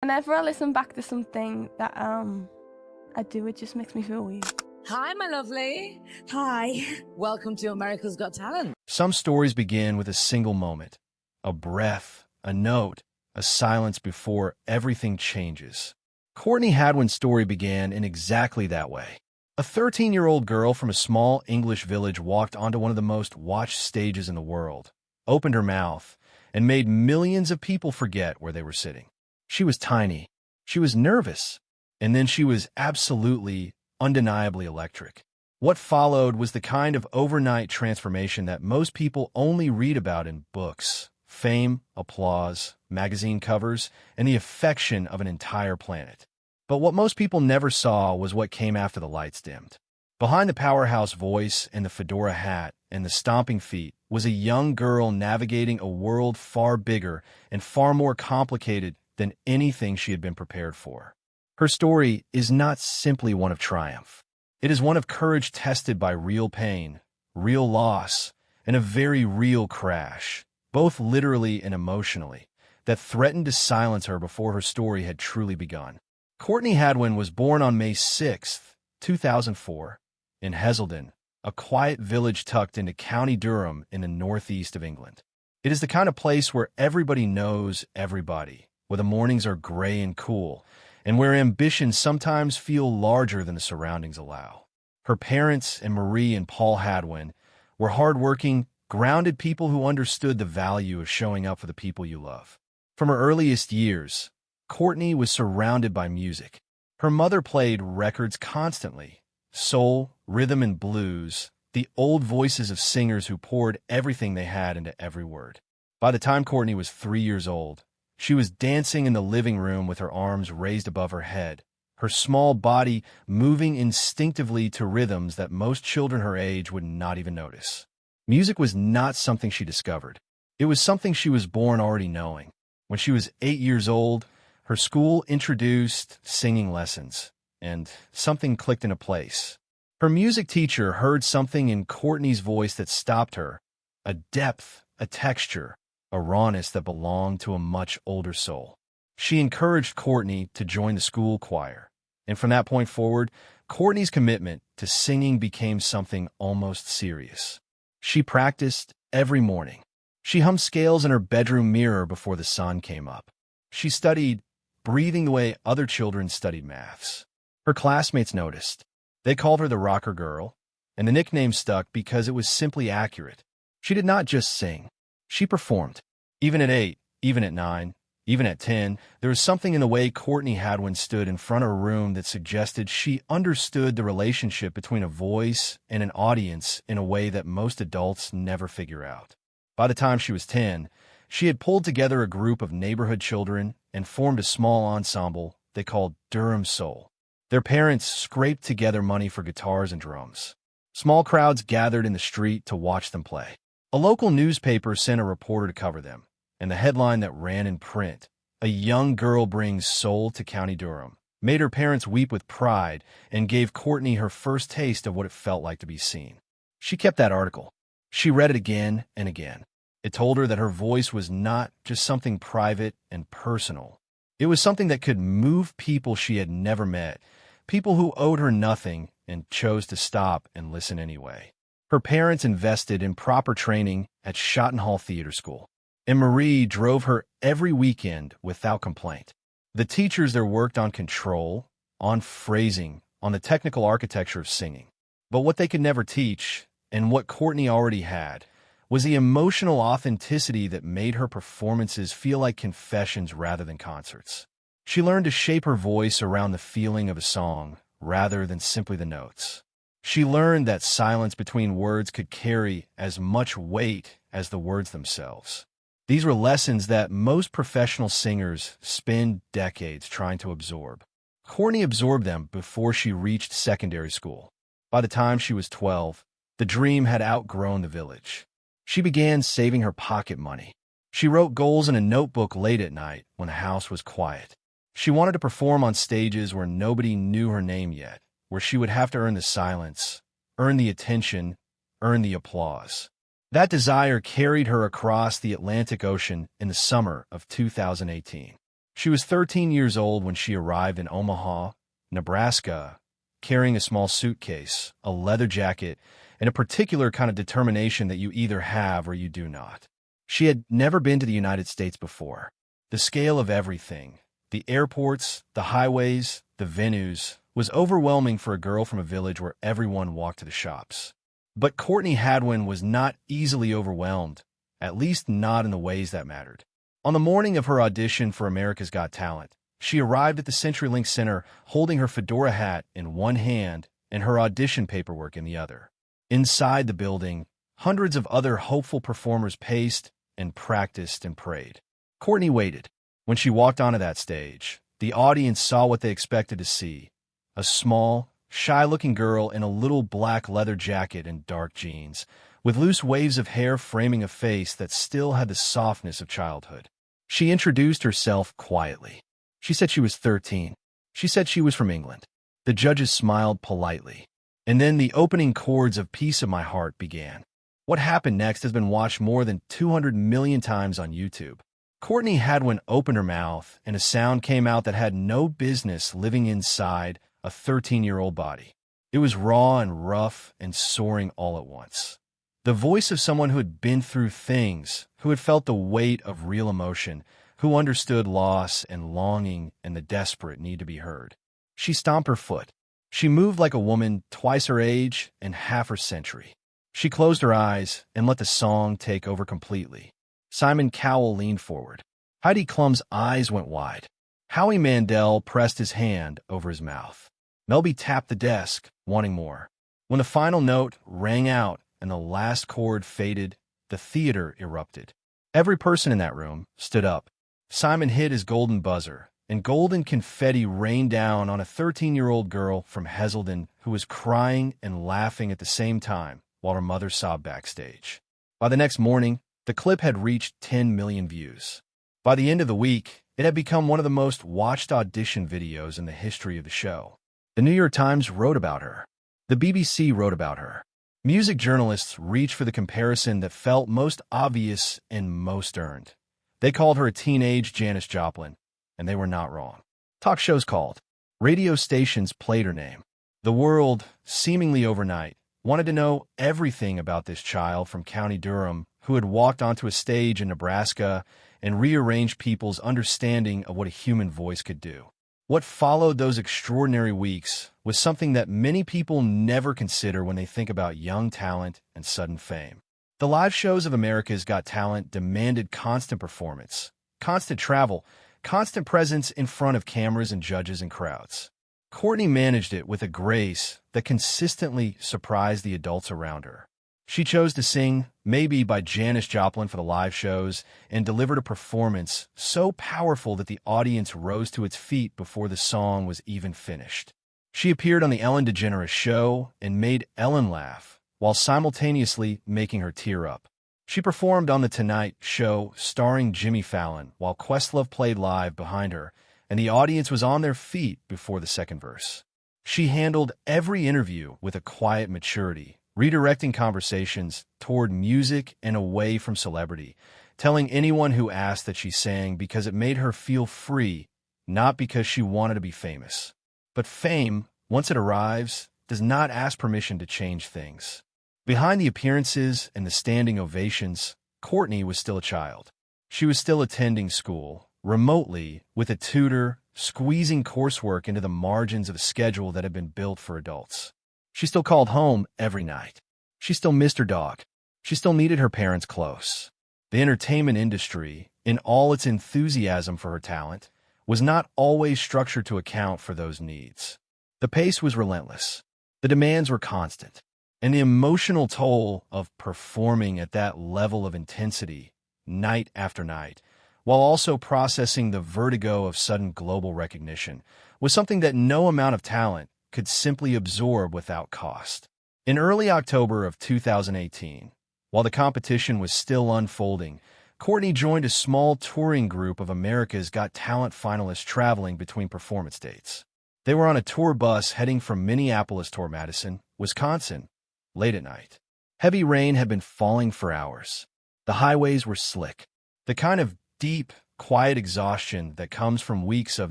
Whenever I listen back to something that I do, it just makes me feel weird. Hi, my lovely. Hi. Welcome to America's Got Talent. Some stories begin with a single moment, a breath, a note, a silence before everything changes. Courtney Hadwin's story began in exactly that way. A 13-year-old girl from a small English village walked onto one of the most watched stages in the world, opened her mouth, and made millions of people forget where they were sitting. She was tiny, she was nervous, and then she was absolutely, undeniably electric. What followed was the kind of overnight transformation that most people only read about in books: fame, applause, magazine covers, and the affection of an entire planet. But what most people never saw was what came after the lights dimmed. Behind the powerhouse voice and the fedora hat and the stomping feet was a young girl navigating a world far bigger and far more complicated than anything she had been prepared for. Her story is not simply one of triumph. It is one of courage tested by real pain, real loss, and a very real crash, both literally and emotionally, that threatened to silence her before her story had truly begun. Courtney Hadwin was born on May 6, 2004, in Heselden, a quiet village tucked into County Durham in the northeast of England. It is the kind of place where everybody knows everybody, where the mornings are gray and cool, and where ambitions sometimes feel larger than the surroundings allow. Her parents, and Marie and Paul Hadwin, were hardworking, grounded people who understood the value of showing up for the people you love. From her earliest years, Courtney was surrounded by music. Her mother played records constantly: soul, rhythm, and blues, the old voices of singers who poured everything they had into every word. By the time Courtney was 3 years old, she was dancing in the living room with her arms raised above her head, her small body moving instinctively to rhythms that most children her age would not even notice. Music was not something she discovered. It was something she was born already knowing. When she was 8 years old, her school introduced singing lessons, and something clicked into place. Her music teacher heard something in Courtney's voice that stopped her, a depth, a texture, a rawness that belonged to a much older soul. She encouraged Courtney to join the school choir, and from that point forward, Courtney's commitment to singing became something almost serious. She practiced every morning. She hummed scales in her bedroom mirror before the sun came up. She studied breathing the way other children studied maths. Her classmates noticed. They called her the rocker girl, and the nickname stuck because it was simply accurate. She did not just sing. She performed. Even at 8, even at 9, even at 10, there was something in the way Courtney Hadwin stood in front of a room that suggested she understood the relationship between a voice and an audience in a way that most adults never figure out. By the time she was 10, she had pulled together a group of neighborhood children and formed a small ensemble they called Durham Soul. Their parents scraped together money for guitars and drums. Small crowds gathered in the street to watch them play. A local newspaper sent a reporter to cover them, and the headline that ran in print, "A young girl brings soul to County Durham," made her parents weep with pride and gave Courtney her first taste of what it felt like to be seen. She kept that article. She read it again and again. It told her that her voice was not just something private and personal. It was something that could move people she had never met, people who owed her nothing and chose to stop and listen anyway. Her parents invested in proper training at Schottenhall Theater School, and Marie drove her every weekend without complaint. The teachers there worked on control, on phrasing, on the technical architecture of singing. But what they could never teach, and what Courtney already had, was the emotional authenticity that made her performances feel like confessions rather than concerts. She learned to shape her voice around the feeling of a song rather than simply the notes. She learned that silence between words could carry as much weight as the words themselves. These were lessons that most professional singers spend decades trying to absorb. Courtney absorbed them before she reached secondary school. By the time she was 12, the dream had outgrown the village. She began saving her pocket money. She wrote goals in a notebook late at night when the house was quiet. She wanted to perform on stages where nobody knew her name yet, where she would have to earn the silence, earn the attention, earn the applause. That desire carried her across the Atlantic Ocean in the summer of 2018. She was 13 years old when she arrived in Omaha, Nebraska, carrying a small suitcase, a leather jacket, and a particular kind of determination that you either have or you do not. She had never been to the United States before. The scale of everything, the airports, the highways, the venues, was overwhelming for a girl from a village where everyone walked to the shops. But Courtney Hadwin was not easily overwhelmed, at least not in the ways that mattered. On the morning of her audition for America's Got Talent, she arrived at the CenturyLink Center holding her fedora hat in one hand and her audition paperwork in the other. Inside the building, hundreds of other hopeful performers paced and practiced and prayed. Courtney waited. When she walked onto that stage, the audience saw what they expected to see: a small, shy-looking girl in a little black leather jacket and dark jeans, with loose waves of hair framing a face that still had the softness of childhood. She introduced herself quietly. She said she was 13. She said she was from England. The judges smiled politely. And then the opening chords of Piece of My Heart began. What happened next has been watched more than 200 million times on YouTube. Courtney Hadwin opened her mouth, and a sound came out that had no business living inside a 13-year-old body. It was raw and rough and soaring all at once. The voice of someone who had been through things, who had felt the weight of real emotion, who understood loss and longing and the desperate need to be heard. She stomped her foot. She moved like a woman twice her age and half her century. She closed her eyes and let the song take over completely. Simon Cowell leaned forward. Heidi Klum's eyes went wide. Howie Mandel pressed his hand over his mouth. Melby tapped the desk, wanting more. When the final note rang out and the last chord faded, the theater erupted. Every person in that room stood up. Simon hit his golden buzzer, and golden confetti rained down on a 13-year-old girl from Heselden who was crying and laughing at the same time while her mother sobbed backstage. By the next morning, the clip had reached 10 million views. By the end of the week, it had become one of the most watched audition videos in the history of the show. The New York Times wrote about her. The BBC wrote about her. Music journalists reached for the comparison that felt most obvious and most earned. They called her a teenage Janis Joplin, and they were not wrong. Talk shows called. Radio stations played her name. The world, seemingly overnight, wanted to know everything about this child from County Durham who had walked onto a stage in Nebraska and rearranged people's understanding of what a human voice could do. What followed those extraordinary weeks was something that many people never consider when they think about young talent and sudden fame. The live shows of America's Got Talent demanded constant performance, constant travel, constant presence in front of cameras and judges and crowds. Courtney managed it with a grace that consistently surprised the adults around her. She chose to sing Maybe by Janis Joplin for the live shows and delivered a performance so powerful that the audience rose to its feet before the song was even finished. She appeared on The Ellen DeGeneres Show and made Ellen laugh, while simultaneously making her tear up. She performed on The Tonight Show starring Jimmy Fallon while Questlove played live behind her, and the audience was on their feet before the second verse. She handled every interview with a quiet maturity, redirecting conversations toward music and away from celebrity, telling anyone who asked that she sang because it made her feel free, not because she wanted to be famous. But fame, once it arrives, does not ask permission to change things. Behind the appearances and the standing ovations, Courtney was still a child. She was still attending school, remotely, with a tutor, squeezing coursework into the margins of a schedule that had been built for adults. She still called home every night. She still missed her dog. She still needed her parents close. The entertainment industry, in all its enthusiasm for her talent, was not always structured to account for those needs. The pace was relentless. The demands were constant. And the emotional toll of performing at that level of intensity, night after night, while also processing the vertigo of sudden global recognition, was something that no amount of talent could simply absorb without cost. In early October of 2018, while the competition was still unfolding, Courtney joined a small touring group of America's Got Talent finalists traveling between performance dates. They were on a tour bus heading from Minneapolis toward Madison, Wisconsin, late at night. Heavy rain had been falling for hours. The highways were slick, the kind of deep, Quiet exhaustion that comes from weeks of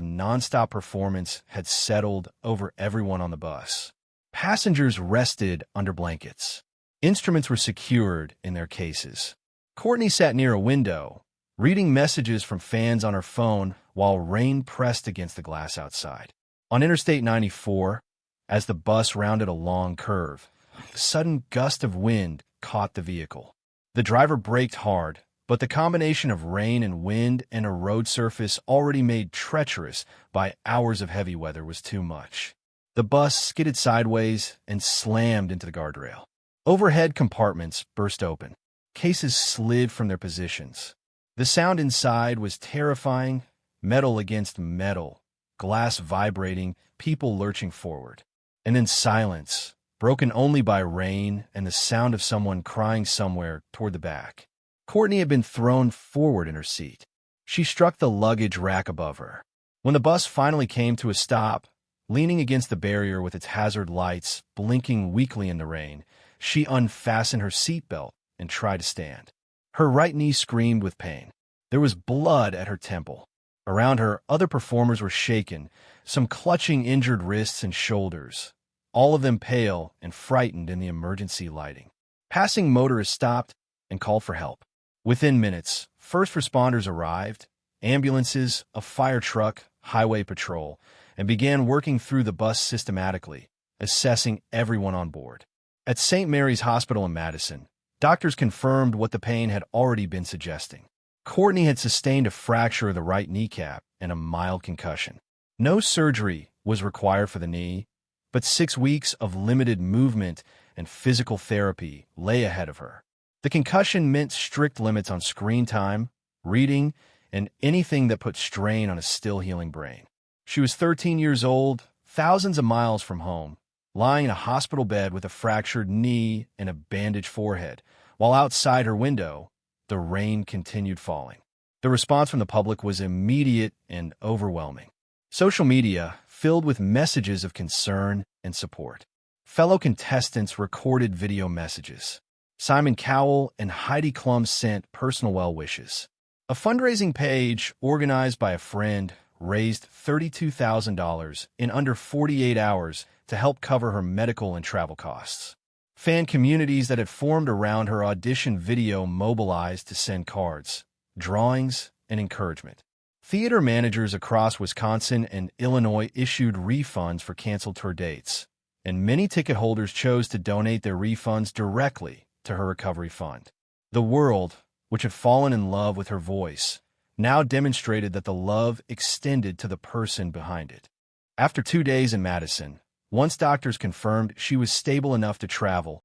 nonstop performance had settled over everyone on the bus. Passengers rested under blankets. Instruments were secured in their cases. Courtney sat near a window, reading messages from fans on her phone while rain pressed against the glass outside. On Interstate 94, as the bus rounded a long curve, a sudden gust of wind caught the vehicle. The driver braked hard, but the combination of rain and wind and a road surface already made treacherous by hours of heavy weather was too much. The bus skidded sideways and slammed into the guardrail. Overhead compartments burst open. Cases slid from their positions. The sound inside was terrifying, metal against metal, glass vibrating, people lurching forward. And then silence, broken only by rain and the sound of someone crying somewhere toward the back. Courtney had been thrown forward in her seat. She struck the luggage rack above her. When the bus finally came to a stop, leaning against the barrier with its hazard lights blinking weakly in the rain, she unfastened her seatbelt and tried to stand. Her right knee screamed with pain. There was blood at her temple. Around her, other performers were shaken, some clutching injured wrists and shoulders, all of them pale and frightened in the emergency lighting. Passing motorists stopped and called for help. Within minutes, first responders arrived, ambulances, a fire truck, highway patrol, and began working through the bus systematically, assessing everyone on board. At St. Mary's Hospital in Madison, doctors confirmed what the pain had already been suggesting. Courtney had sustained a fracture of the right kneecap and a mild concussion. No surgery was required for the knee, but 6 weeks of limited movement and physical therapy lay ahead of her. The concussion meant strict limits on screen time, reading, and anything that put strain on a still-healing brain. She was 13 years old, thousands of miles from home, lying in a hospital bed with a fractured knee and a bandaged forehead, while outside her window, the rain continued falling. The response from the public was immediate and overwhelming. Social media filled with messages of concern and support. Fellow contestants recorded video messages. Simon Cowell and Heidi Klum sent personal well wishes. A fundraising page organized by a friend raised $32,000 in under 48 hours to help cover her medical and travel costs. Fan communities that had formed around her audition video mobilized to send cards, drawings, and encouragement. Theater managers across Wisconsin and Illinois issued refunds for canceled tour dates, and many ticket holders chose to donate their refunds directly to her recovery fund. The world, which had fallen in love with her voice, now demonstrated that the love extended to the person behind it. After 2 days in Madison, once doctors confirmed she was stable enough to travel,